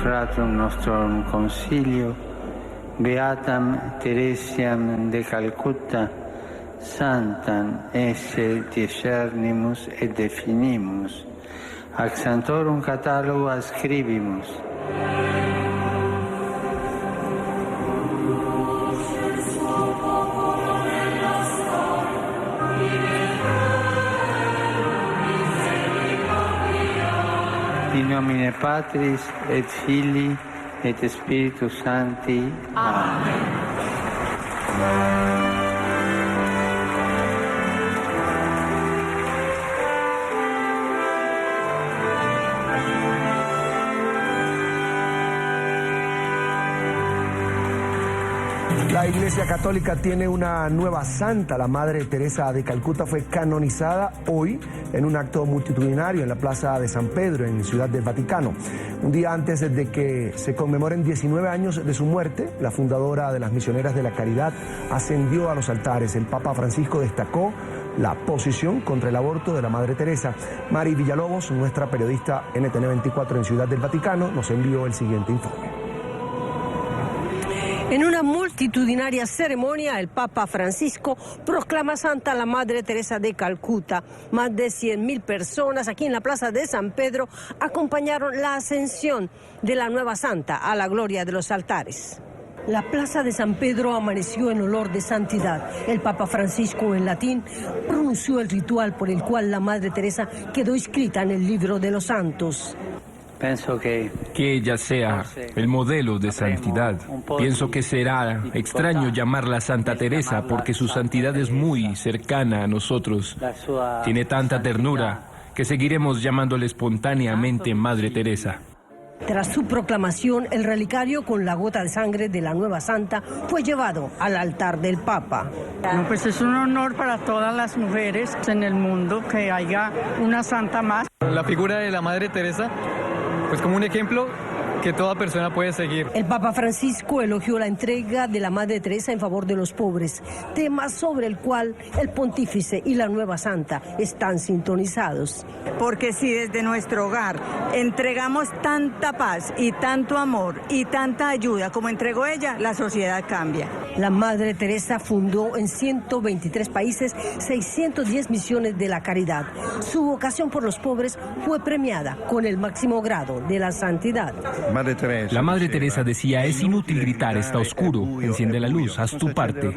fratum nostrum consilio, beatam Teresiam de Calcutta, santam esse discernimus et definimus, ac sanctorum catalogo ascribimus. In nomine Patris et Filii et Spiritus Sancti. Amén. La Iglesia Católica tiene una nueva santa. La Madre Teresa de Calcuta fue canonizada hoy en un acto multitudinario en la Plaza de San Pedro, en Ciudad del Vaticano. Un día antes de que se conmemoren 19 años de su muerte, la fundadora de las Misioneras de la Caridad ascendió a los altares. El Papa Francisco destacó la posición contra el aborto de la Madre Teresa. Mari Villalobos, nuestra periodista NTN 24 en Ciudad del Vaticano, nos envió el siguiente informe. En una multitudinaria ceremonia, el Papa Francisco proclama santa a la Madre Teresa de Calcuta. Más de 100.000 personas aquí en la Plaza de San Pedro acompañaron la ascensión de la nueva santa a la gloria de los altares. La Plaza de San Pedro amaneció en olor de santidad. El Papa Francisco, en latín, pronunció el ritual por el cual la Madre Teresa quedó inscrita en el libro de los santos. Pienso que ella sea el modelo de santidad. Pienso que será extraño llamarla Santa Teresa porque su santidad es muy cercana a nosotros. Tiene tanta ternura que seguiremos llamándole espontáneamente Madre Teresa. Tras su proclamación, el relicario con la gota de sangre de la nueva santa fue llevado al altar del Papa. Bueno, pues es un honor para todas las mujeres en el mundo que haya una santa más. La figura de la Madre Teresa, pues como un ejemplo que toda persona puede seguir. El Papa Francisco elogió la entrega de la Madre Teresa en favor de los pobres, tema sobre el cual el pontífice y la nueva santa están sintonizados. Porque si desde nuestro hogar entregamos tanta paz y tanto amor y tanta ayuda como entregó ella, la sociedad cambia. La Madre Teresa fundó en 123 países 610 misiones de la caridad. Su vocación por los pobres fue premiada con el máximo grado de la santidad. La Madre Teresa decía, es inútil gritar, está oscuro, enciende la luz, haz tu parte.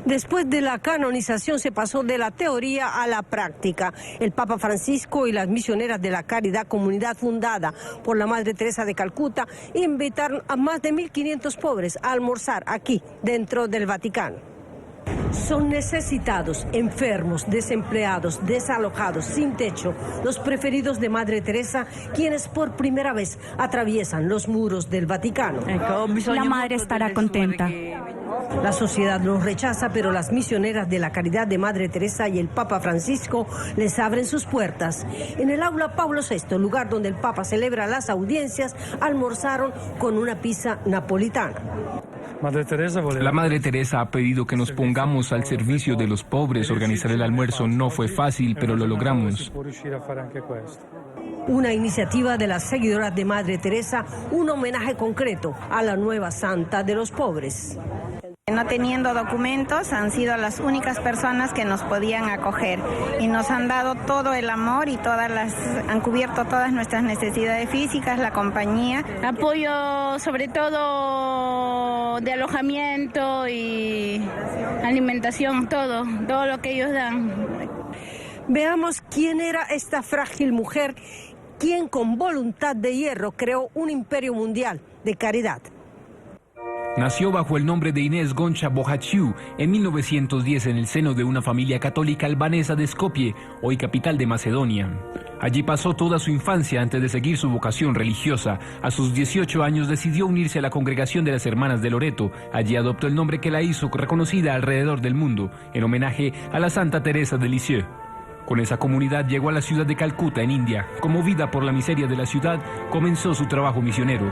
Después de la canonización se pasó de la teoría a la práctica. El Papa Francisco y las Misioneras de la Caridad, comunidad fundada por la Madre Teresa de Calcuta, invitaron a más de 1.500 pobres a almorzar aquí, dentro del Vaticano. Son necesitados, enfermos, desempleados, desalojados, sin techo, los preferidos de Madre Teresa, quienes por primera vez atraviesan los muros del Vaticano. La madre estará contenta. La sociedad los rechaza, pero las Misioneras de la Caridad de Madre Teresa y el Papa Francisco les abren sus puertas. En el aula Pablo VI, lugar donde el Papa celebra las audiencias, almorzaron con una pizza napolitana. La Madre Teresa ha pedido que nos pongamos al servicio de los pobres. Organizar el almuerzo no fue fácil, pero lo logramos. Una iniciativa de las seguidoras de Madre Teresa, un homenaje concreto a la nueva santa de los pobres. No teniendo documentos, han sido las únicas personas que nos podían acoger y nos han dado todo el amor y han cubierto todas nuestras necesidades físicas, la compañía. Apoyo sobre todo de alojamiento y alimentación, todo lo que ellos dan. Veamos quién era esta frágil mujer, quien con voluntad de hierro creó un imperio mundial de caridad. Nació bajo el nombre de Inés Goncha Bohaciu en 1910 en el seno de una familia católica albanesa de Skopje, hoy capital de Macedonia. Allí pasó toda su infancia antes de seguir su vocación religiosa. A sus 18 años decidió unirse a la congregación de las Hermanas de Loreto. Allí adoptó el nombre que la hizo reconocida alrededor del mundo, en homenaje a la Santa Teresa de Lisieux. Con esa comunidad llegó a la ciudad de Calcuta, en India. Conmovida por la miseria de la ciudad, comenzó su trabajo misionero.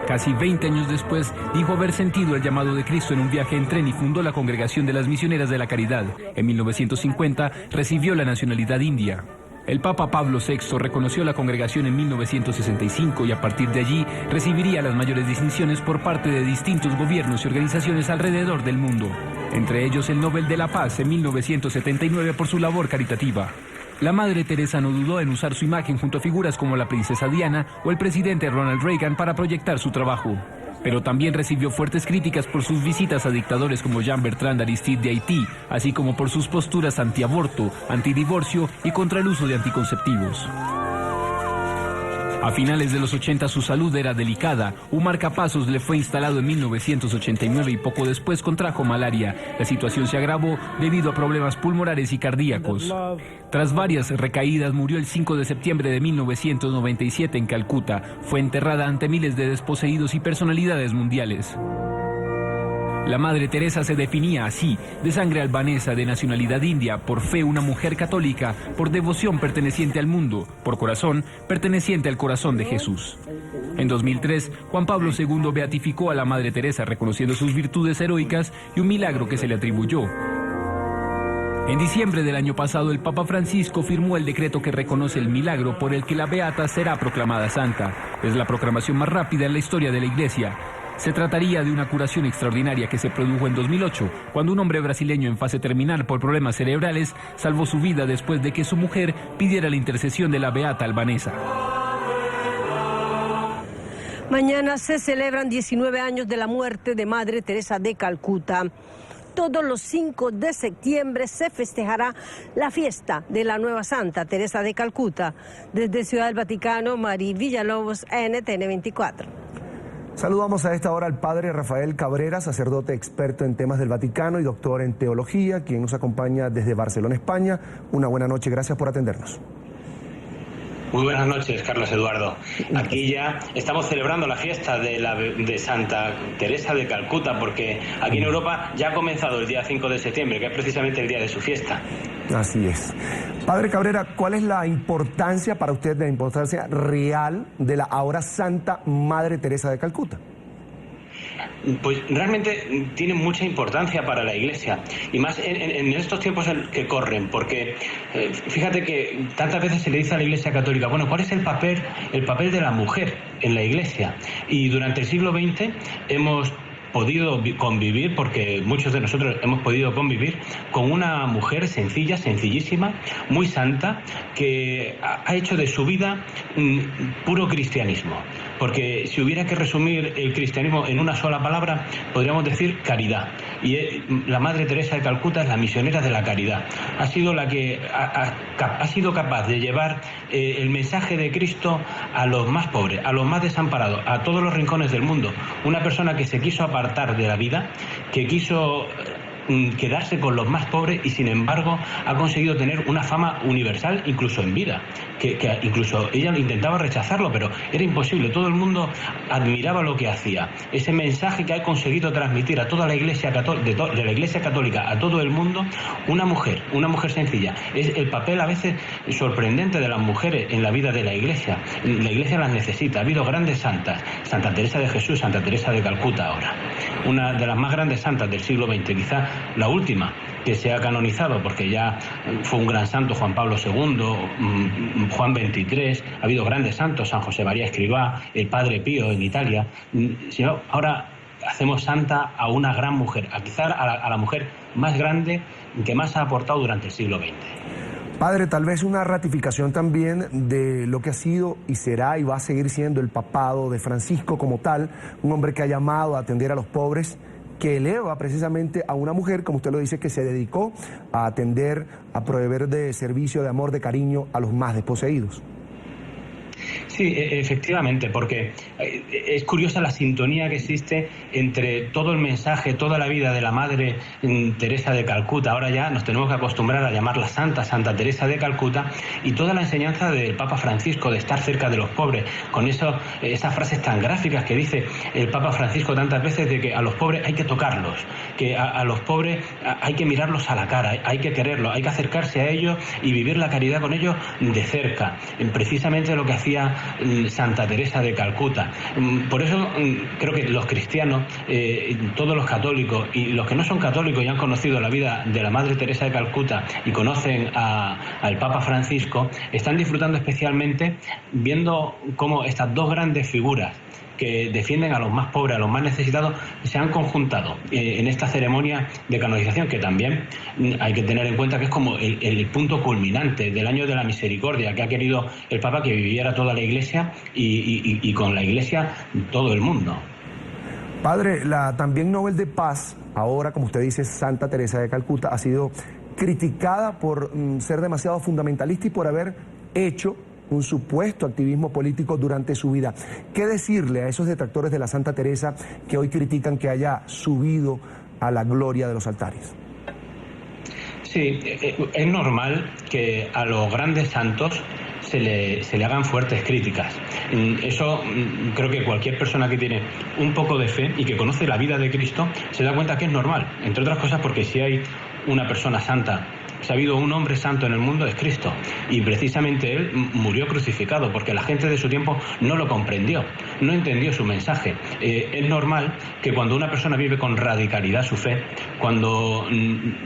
Casi 20 años después, dijo haber sentido el llamado de Cristo en un viaje en tren y fundó la Congregación de las Misioneras de la Caridad. En 1950 recibió la nacionalidad india. El Papa Pablo VI reconoció la congregación en 1965 y a partir de allí recibiría las mayores distinciones por parte de distintos gobiernos y organizaciones alrededor del mundo, entre ellos el Nobel de la Paz en 1979 por su labor caritativa. La Madre Teresa no dudó en usar su imagen junto a figuras como la princesa Diana o el presidente Ronald Reagan para proyectar su trabajo. Pero también recibió fuertes críticas por sus visitas a dictadores como Jean-Bertrand Aristide de Haití, así como por sus posturas antiaborto, antidivorcio y contra el uso de anticonceptivos. A finales de los 80 su salud era delicada. Un marcapasos le fue instalado en 1989 y poco después contrajo malaria. La situación se agravó debido a problemas pulmonares y cardíacos. Tras varias recaídas, murió el 5 de septiembre de 1997 en Calcuta. Fue enterrada ante miles de desposeídos y personalidades mundiales. La Madre Teresa se definía así: de sangre albanesa, de nacionalidad india, por fe una mujer católica, por devoción perteneciente al mundo, por corazón perteneciente al corazón de Jesús. En 2003, Juan Pablo II beatificó a la Madre Teresa reconociendo sus virtudes heroicas y un milagro que se le atribuyó. En diciembre del año pasado, el Papa Francisco firmó el decreto que reconoce el milagro por el que la beata será proclamada santa. Es la proclamación más rápida en la historia de la Iglesia. Se trataría de una curación extraordinaria que se produjo en 2008, cuando un hombre brasileño en fase terminal por problemas cerebrales salvó su vida después de que su mujer pidiera la intercesión de la beata albanesa. Mañana se celebran 19 años de la muerte de Madre Teresa de Calcuta. Todos los 5 de septiembre se festejará la fiesta de la nueva Santa Teresa de Calcuta. Desde Ciudad del Vaticano, Mari Villalobos, NTN 24. Saludamos a esta hora al padre Rafael Cabrera, sacerdote experto en temas del Vaticano y doctor en teología, quien nos acompaña desde Barcelona, España. Una buena noche, gracias por atendernos. Muy buenas noches, Carlos Eduardo. Aquí ya estamos celebrando la fiesta de Santa Teresa de Calcuta, porque aquí en Europa ya ha comenzado el día 5 de septiembre, que es precisamente el día de su fiesta. Así es. Padre Cabrera, ¿cuál es la importancia para usted, la importancia real de la ahora Santa Madre Teresa de Calcuta? Pues realmente tiene mucha importancia para la Iglesia, y más en estos tiempos que corren, porque fíjate que tantas veces se le dice a la Iglesia Católica, bueno, ¿cuál es el papel de la mujer en la Iglesia? Y durante el siglo XX hemos podido convivir, porque muchos de nosotros hemos podido convivir con una mujer sencilla, sencillísima, muy santa, que ha hecho de su vida puro cristianismo. Porque si hubiera que resumir el cristianismo en una sola palabra, podríamos decir caridad. Y la Madre Teresa de Calcuta es la misionera de la caridad. Ha sido la que ha sido capaz de llevar el mensaje de Cristo a los más pobres, a los más desamparados, a todos los rincones del mundo. Una persona que se quiso apartar de la vida, que quiso quedarse con los más pobres y sin embargo ha conseguido tener una fama universal incluso en vida, que incluso ella intentaba rechazarlo, pero era imposible. Todo el mundo admiraba lo que hacía. Ese mensaje que ha conseguido transmitir a toda la Iglesia de la Iglesia Católica a todo el mundo, una mujer sencilla. Es el papel a veces sorprendente de las mujeres en la vida de la Iglesia. La Iglesia las necesita. Ha habido grandes santas, Santa Teresa de Jesús, Santa Teresa de Calcuta ahora, una de las más grandes santas del siglo XX, quizás la última que se ha canonizado, porque ya fue un gran santo Juan Pablo II, Juan XXIII, ha habido grandes santos, San José María Escrivá, el Padre Pío en Italia. Sino ahora hacemos santa a una gran mujer, quizás a la mujer más grande que más ha aportado durante el siglo XX. Padre, tal vez una ratificación también de lo que ha sido y será y va a seguir siendo el papado de Francisco como tal, un hombre que ha llamado a atender a los pobres, que eleva precisamente a una mujer, como usted lo dice, que se dedicó a atender, a proveer de servicio, de amor, de cariño a los más desposeídos. Sí, efectivamente, porque es curiosa la sintonía que existe entre todo el mensaje, toda la vida de la Madre Teresa de Calcuta. Ahora ya nos tenemos que acostumbrar a llamarla Santa Teresa de Calcuta, y toda la enseñanza del Papa Francisco de estar cerca de los pobres, con esas frases tan gráficas que dice el Papa Francisco tantas veces de que a los pobres hay que tocarlos, que a los pobres hay que mirarlos a la cara, hay que quererlos, hay que acercarse a ellos y vivir la caridad con ellos de cerca. Precisamente lo que hacía Santa Teresa de Calcuta. Por eso creo que los cristianos, todos los católicos y los que no son católicos y han conocido la vida de la Madre Teresa de Calcuta y conocen al Papa Francisco, están disfrutando especialmente viendo cómo estas dos grandes figuras que defienden a los más pobres, a los más necesitados, se han conjuntado en esta ceremonia de canonización, que también hay que tener en cuenta que es como el punto culminante del año de la misericordia que ha querido el Papa que viviera toda la Iglesia y con la Iglesia todo el mundo. Padre, la también Nobel de Paz, ahora como usted dice, Santa Teresa de Calcuta, ha sido criticada por ser demasiado fundamentalista y por haber hecho un supuesto activismo político durante su vida. ¿Qué decirle a esos detractores de la Santa Teresa que hoy critican que haya subido a la gloria de los altares? Sí, es normal que a los grandes santos se le hagan fuertes críticas. Eso creo que cualquier persona que tiene un poco de fe y que conoce la vida de Cristo se da cuenta que es normal, entre otras cosas porque si hay una persona santa, si ha habido un hombre santo en el mundo, es Cristo, y precisamente él murió crucificado porque la gente de su tiempo no lo comprendió, no entendió su mensaje. Es normal que cuando una persona vive con radicalidad su fe, cuando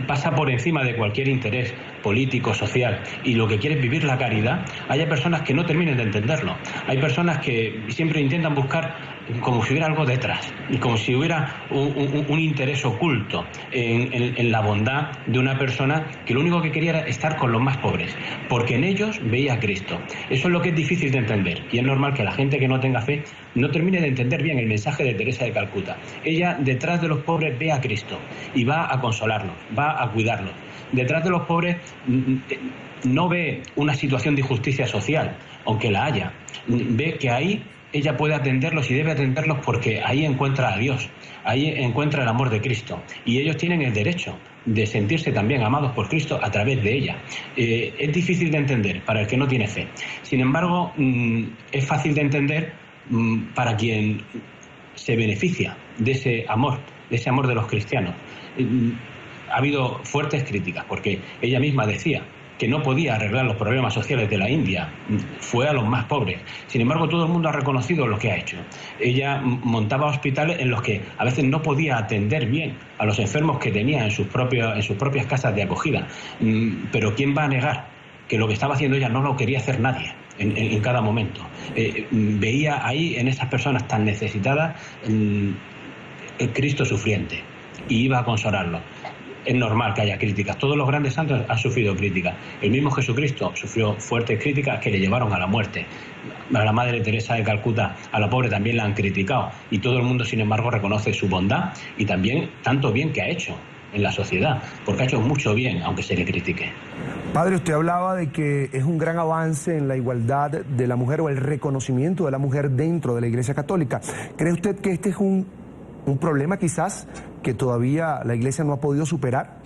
pasa por encima de cualquier interés político, social, y lo que quiere es vivir la caridad, haya personas que no terminen de entenderlo. Hay personas que siempre intentan buscar como si hubiera algo detrás, y como si hubiera un interés oculto en la bondad de una persona que lo único que quería era estar con los más pobres, porque en ellos veía a Cristo. Eso es lo que es difícil de entender, y es normal que la gente que no tenga fe no termine de entender bien el mensaje de Teresa de Calcuta. Ella detrás de los pobres ve a Cristo y va a consolarlos, va a cuidarlos. Detrás de los pobres no ve una situación de injusticia social, aunque la haya. Ve que ahí ella puede atenderlos y debe atenderlos porque ahí encuentra a Dios, ahí encuentra el amor de Cristo. Y ellos tienen el derecho de sentirse también amados por Cristo a través de ella. Es difícil de entender para el que no tiene fe. Sin embargo, es fácil de entender para quien se beneficia de ese amor de los cristianos. Ha habido fuertes críticas porque ella misma decía que no podía arreglar los problemas sociales de la India, fue a los más pobres. Sin embargo, todo el mundo ha reconocido lo que ha hecho. Ella montaba hospitales en los que a veces no podía atender bien a los enfermos que tenía en sus propias casas de acogida. Pero ¿quién va a negar que lo que estaba haciendo ella no lo quería hacer nadie en cada momento? Veía ahí en esas personas tan necesitadas el Cristo sufriente y iba a consolarlos. Es normal que haya críticas. Todos los grandes santos han sufrido críticas. El mismo Jesucristo sufrió fuertes críticas que le llevaron a la muerte. A la Madre Teresa de Calcuta, a la pobre, también la han criticado. Y todo el mundo, sin embargo, reconoce su bondad y también tanto bien que ha hecho en la sociedad, porque ha hecho mucho bien, aunque se le critique. Padre, usted hablaba de que es un gran avance en la igualdad de la mujer o el reconocimiento de la mujer dentro de la Iglesia Católica. ¿Cree usted que este es un problema quizás que todavía la Iglesia no ha podido superar?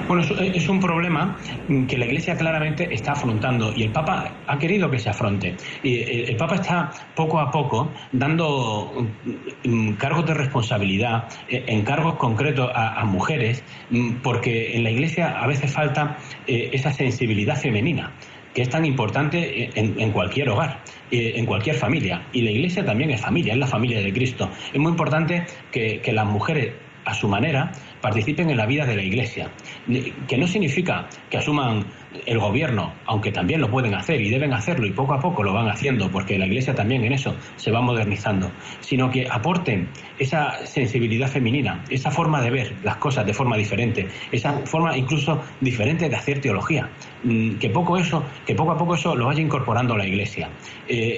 Bueno, es un problema que la Iglesia claramente está afrontando y el Papa ha querido que se afronte. Y el Papa está poco a poco dando cargos de responsabilidad, encargos concretos a mujeres, porque en la Iglesia a veces falta esa sensibilidad femenina, que es tan importante en cualquier hogar, en cualquier familia. Y la Iglesia también es familia, es la familia de Cristo. Es muy importante que las mujeres, a su manera, participen en la vida de la Iglesia. Que no significa que asuman el gobierno, aunque también lo pueden hacer y deben hacerlo, y poco a poco lo van haciendo, porque la Iglesia también en eso se va modernizando, sino que aporten esa sensibilidad femenina, esa forma de ver las cosas de forma diferente, esa forma incluso diferente de hacer teología, que poco a poco eso lo vaya incorporando la Iglesia.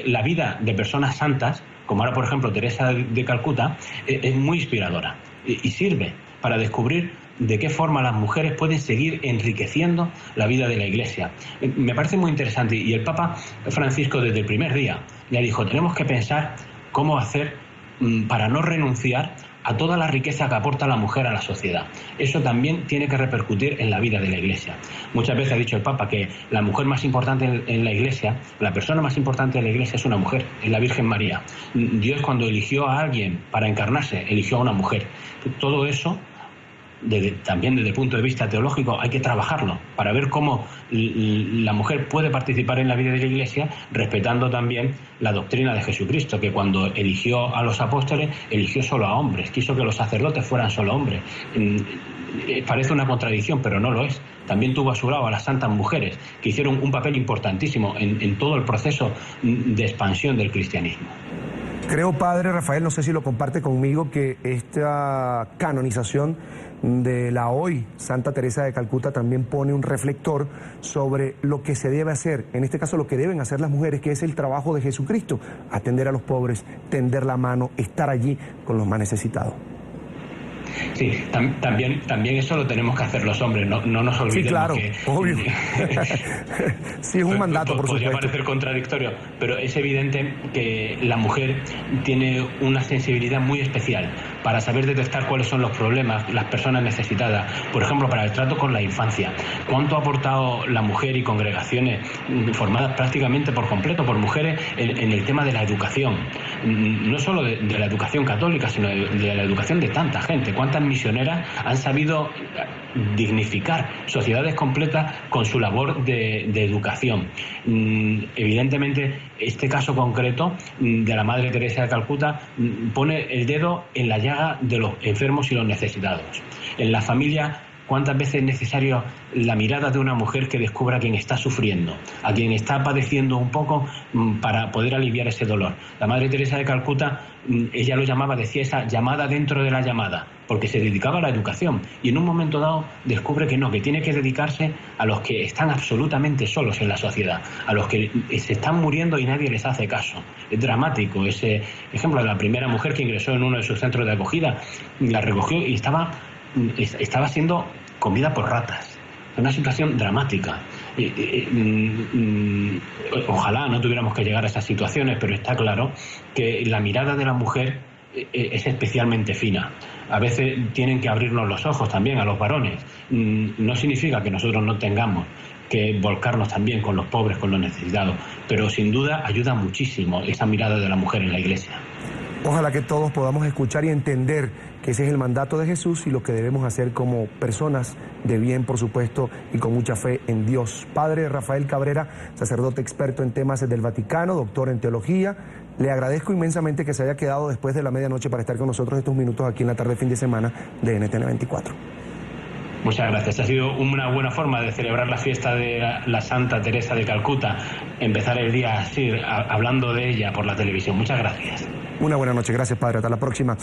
La vida de personas santas, como ahora por ejemplo Teresa de Calcuta, es muy inspiradora y sirve para descubrir de qué forma las mujeres pueden seguir enriqueciendo la vida de la Iglesia. Me parece muy interesante y el Papa Francisco desde el primer día ya dijo, tenemos que pensar cómo hacer para no renunciar a toda la riqueza que aporta la mujer a la sociedad. Eso también tiene que repercutir en la vida de la Iglesia. Muchas veces ha dicho el Papa que la mujer más importante en la Iglesia, la persona más importante de la Iglesia es una mujer, es la Virgen María. Dios, cuando eligió a alguien para encarnarse, eligió a una mujer. Todo eso también desde el punto de vista teológico, hay que trabajarlo para ver cómo la mujer puede participar en la vida de la Iglesia, respetando también la doctrina de Jesucristo, que cuando eligió a los apóstoles, eligió solo a hombres, quiso que los sacerdotes fueran solo hombres. Parece una contradicción, pero no lo es. También tuvo a su lado a las santas mujeres, que hicieron un papel importantísimo en todo el proceso de expansión del cristianismo. Creo, padre Rafael, no sé si lo comparte conmigo, que esta canonización de la hoy Santa Teresa de Calcuta también pone un reflector sobre lo que se debe hacer, en este caso lo que deben hacer las mujeres, que es el trabajo de Jesucristo: atender a los pobres, tender la mano, estar allí con los más necesitados. Sí, también eso lo tenemos que hacer los hombres, no nos olvidemos. Sí, claro, que, obvio. Sí, es un mandato, por supuesto. Podría parecer contradictorio, pero es evidente que la mujer tiene una sensibilidad muy especial para saber detectar cuáles son los problemas, las personas necesitadas. Por ejemplo, para el trato con la infancia. ¿Cuánto ha aportado la mujer y congregaciones formadas prácticamente por completo por mujeres en el tema de la educación? No solo de la educación católica, sino de la educación de tanta gente. ¿Cuántas misioneras han sabido dignificar sociedades completas con su labor de educación? Evidentemente, este caso concreto de la Madre Teresa de Calcuta pone el dedo en la llaga de los enfermos y los necesitados. En la familia, ¿cuántas veces es necesario la mirada de una mujer que descubra a quien está sufriendo, a quien está padeciendo un poco, para poder aliviar ese dolor? La Madre Teresa de Calcuta, ella lo llamaba, decía, esa llamada dentro de la llamada, porque se dedicaba a la educación y en un momento dado descubre que no, que tiene que dedicarse a los que están absolutamente solos en la sociedad, a los que se están muriendo y nadie les hace caso. Es dramático ese ejemplo de la primera mujer que ingresó en uno de sus centros de acogida, la recogió y estaba siendo comida por ratas. Una situación dramática. Ojalá no tuviéramos que llegar a esas situaciones, pero está claro que la mirada de la mujer es especialmente fina. A veces tienen que abrirnos los ojos también a los varones. No significa que nosotros no tengamos que volcarnos también con los pobres, con los necesitados, pero sin duda ayuda muchísimo esa mirada de la mujer en la Iglesia. Ojalá que todos podamos escuchar y entender que ese es el mandato de Jesús y lo que debemos hacer como personas de bien, por supuesto, y con mucha fe en Dios. Padre Rafael Cabrera, sacerdote experto en temas del Vaticano, doctor en teología, le agradezco inmensamente que se haya quedado después de la medianoche para estar con nosotros estos minutos aquí en la tarde fin de semana de NTN 24. Muchas gracias. Ha sido una buena forma de celebrar la fiesta de la Santa Teresa de Calcuta, empezar el día así, hablando de ella por la televisión. Muchas gracias. Una buena noche. Gracias, padre. Hasta la próxima.